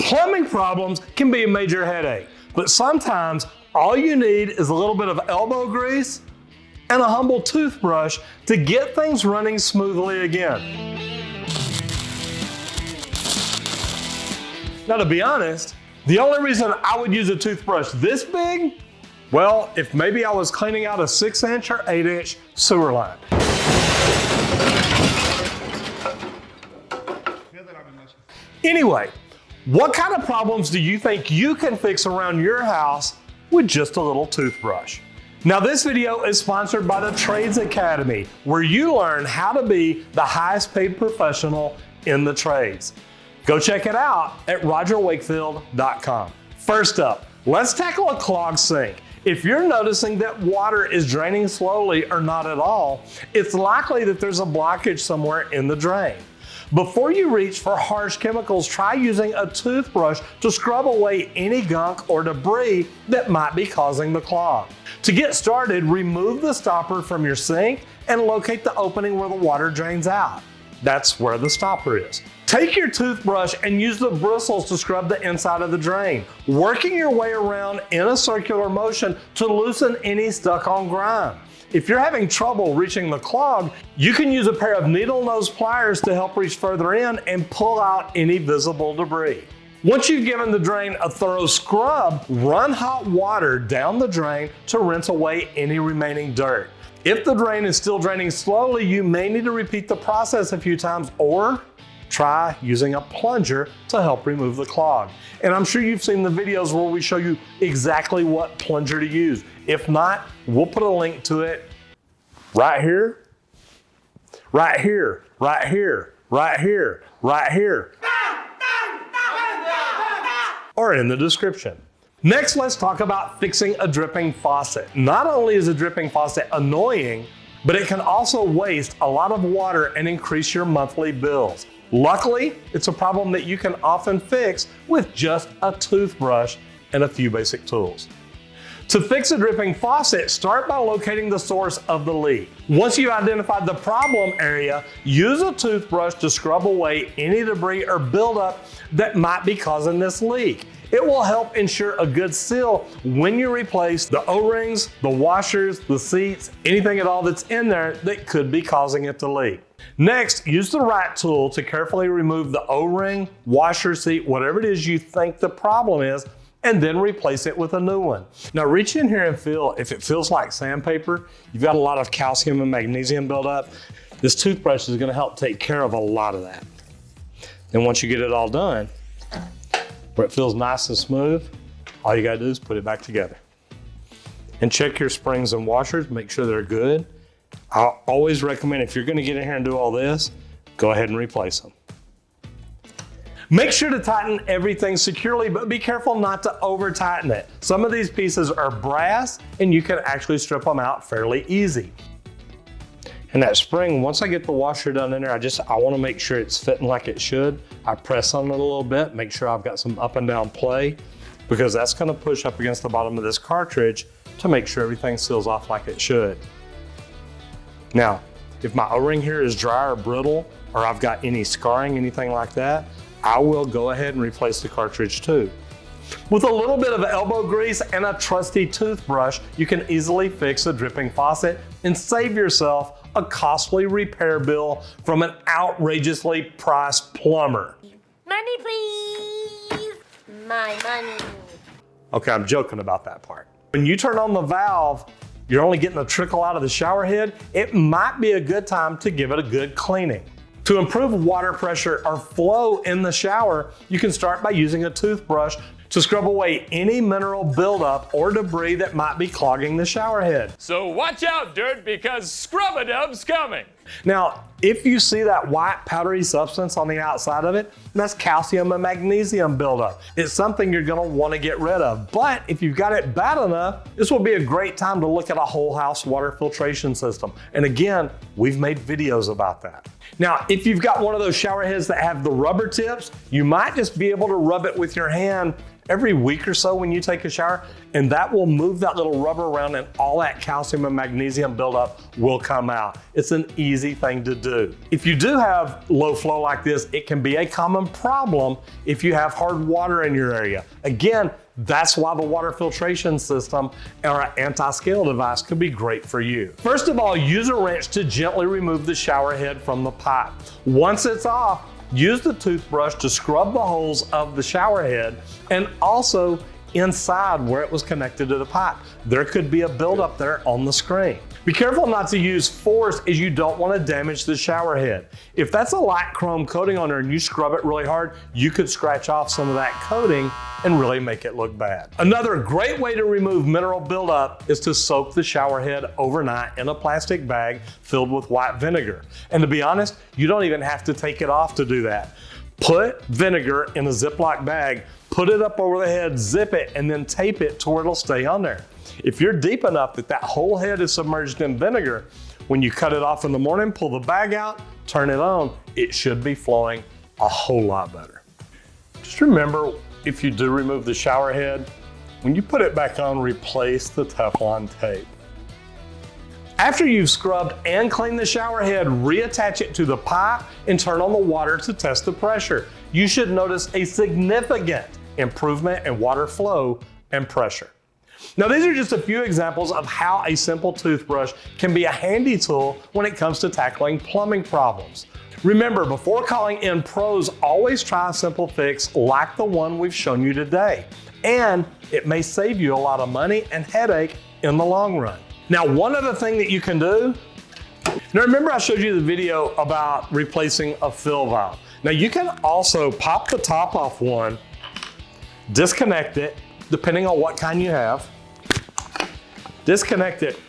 Plumbing problems can be a major headache, but sometimes all you need is a little bit of elbow grease and a humble toothbrush to get things running smoothly again. Now, to be honest, the only reason I would use a toothbrush this big, well, if maybe I was cleaning out a 6-inch or 8-inch sewer line. Anyway, what kind of problems do you think you can fix around your house with just a little toothbrush? Now, this video is sponsored by the Trades Academy, where you learn how to be the highest paid professional in the trades. Go check it out at rogerwakefield.com. First up, let's tackle a clogged sink. If you're noticing that water is draining slowly or not at all, it's likely that there's a blockage somewhere in the drain. Before you reach for harsh chemicals, try using a toothbrush to scrub away any gunk or debris that might be causing the clog. To get started, remove the stopper from your sink and locate the opening where the water drains out. That's where the stopper is. Take your toothbrush and use the bristles to scrub the inside of the drain, working your way around in a circular motion to loosen any stuck-on grime. If you're having trouble reaching the clog, you can use a pair of needle nose pliers to help reach further in and pull out any visible debris. Once you've given the drain a thorough scrub, run hot water down the drain to rinse away any remaining dirt. If the drain is still draining slowly, you may need to repeat the process a few times or try using a plunger to help remove the clog. And I'm sure you've seen the videos where we show you exactly what plunger to use. If not, we'll put a link to it right here, right here, right here, right here, right here, or in the description. Next, let's talk about fixing a dripping faucet. Not only is a dripping faucet annoying, but it can also waste a lot of water and increase your monthly bills. Luckily, it's a problem that you can often fix with just a toothbrush and a few basic tools. To fix a dripping faucet, start by locating the source of the leak. Once you've identified the problem area, use a toothbrush to scrub away any debris or buildup that might be causing this leak. It will help ensure a good seal when you replace the O-rings, the washers, the seats, anything at all that's in there that could be causing it to leak. Next, use the right tool to carefully remove the O-ring, washer, seat, whatever it is you think the problem is, and then replace it with a new one. Now reach in here and feel if it feels like sandpaper, you've got a lot of calcium and magnesium buildup. This toothbrush is gonna help take care of a lot of that. Then once you get it all done, where it feels nice and smooth, all you gotta do is put it back together. And check your springs and washers, make sure they're good. I always recommend if you're gonna get in here and do all this, go ahead and replace them. Make sure to tighten everything securely, but be careful not to over tighten it. Some of these pieces are brass and you can actually strip them out fairly easy. And that spring, once I get the washer done in there, I wanna make sure it's fitting like it should. I press on it a little bit, make sure I've got some up and down play, because that's gonna push up against the bottom of this cartridge to make sure everything seals off like it should. Now, if my O-ring here is dry or brittle, or I've got any scarring, anything like that, I will go ahead and replace the cartridge too. With a little bit of elbow grease and a trusty toothbrush, you can easily fix a dripping faucet and save yourself a costly repair bill from an outrageously priced plumber. Money, please. My money. Okay, I'm joking about that part. When you turn on the valve, you're only getting a trickle out of the shower head. It might be a good time to give it a good cleaning. To improve water pressure or flow in the shower, you can start by using a toothbrush to scrub away any mineral buildup or debris that might be clogging the shower head. So watch out, dirt, because Scrub-a-Dub's coming. Now, if you see that white powdery substance on the outside of it, that's calcium and magnesium buildup. It's something you're gonna wanna get rid of. But if you've got it bad enough, this will be a great time to look at a whole house water filtration system. And again, we've made videos about that. Now, if you've got one of those shower heads that have the rubber tips, you might just be able to rub it with your hand every week or so when you take a shower, and that will move that little rubber around and all that calcium and magnesium buildup will come out. It's an easy thing to do. If you do have low flow like this, it can be a common problem if you have hard water in your area. Again, that's why the water filtration system or an anti-scale device could be great for you. First of all, use a wrench to gently remove the shower head from the pipe. Once it's off, use the toothbrush to scrub the holes of the shower head and also inside where it was connected to the pipe. There could be a buildup there on the screen. Be careful not to use force as you don't want to damage the shower head. If that's a light chrome coating on there and you scrub it really hard, you could scratch off some of that coating and really make it look bad. Another great way to remove mineral buildup is to soak the shower head overnight in a plastic bag filled with white vinegar. And to be honest, you don't even have to take it off to do that. Put vinegar in a Ziploc bag, put it up over the head, zip it, and then tape it to where it'll stay on there. If you're deep enough that that whole head is submerged in vinegar, when you cut it off in the morning, pull the bag out, turn it on, it should be flowing a whole lot better. Just remember, if you do remove the shower head, when you put it back on, replace the Teflon tape. After you've scrubbed and cleaned the shower head, reattach it to the pipe and turn on the water to test the pressure. You should notice a significant improvement in water flow and pressure. Now, these are just a few examples of how a simple toothbrush can be a handy tool when it comes to tackling plumbing problems. Remember, before calling in pros, always try a simple fix like the one we've shown you today. And it may save you a lot of money and headache in the long run. Now, one other thing that you can do, now remember I showed you the video about replacing a fill valve. Now you can also pop the top off one, disconnect it, depending on what kind you have, disconnect it,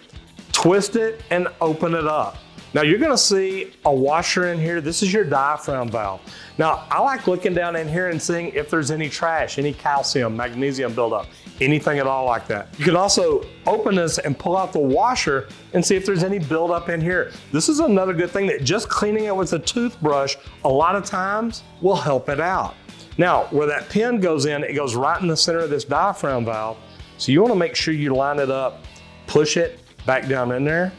twist it, and open it up. Now you're gonna see a washer in here. This is your diaphragm valve. Now I like looking down in here and seeing if there's any trash, any calcium, magnesium buildup, anything at all like that. You can also open this and pull out the washer and see if there's any buildup in here. This is another good thing that just cleaning it with a toothbrush a lot of times will help it out. Now, where that pin goes in, it goes right in the center of this diaphragm valve. So you wanna make sure you line it up, push it back down in there,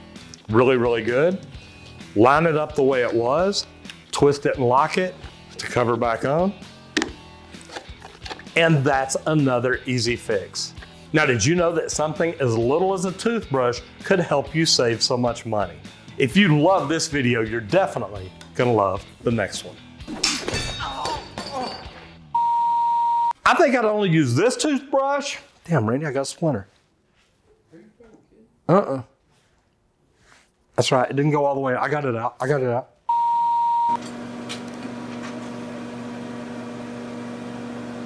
really, really good. Line it up the way it was, twist it and lock it to cover back on. And that's another easy fix. Now, did you know that something as little as a toothbrush could help you save so much money? If you love this video, you're definitely gonna love the next one. I think I'd only use this toothbrush. Damn, Randy, I got a splinter. That's right, it didn't go all the way. I got it out, I got it out.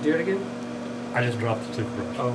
Do it again? I just dropped the toothbrush. Oh.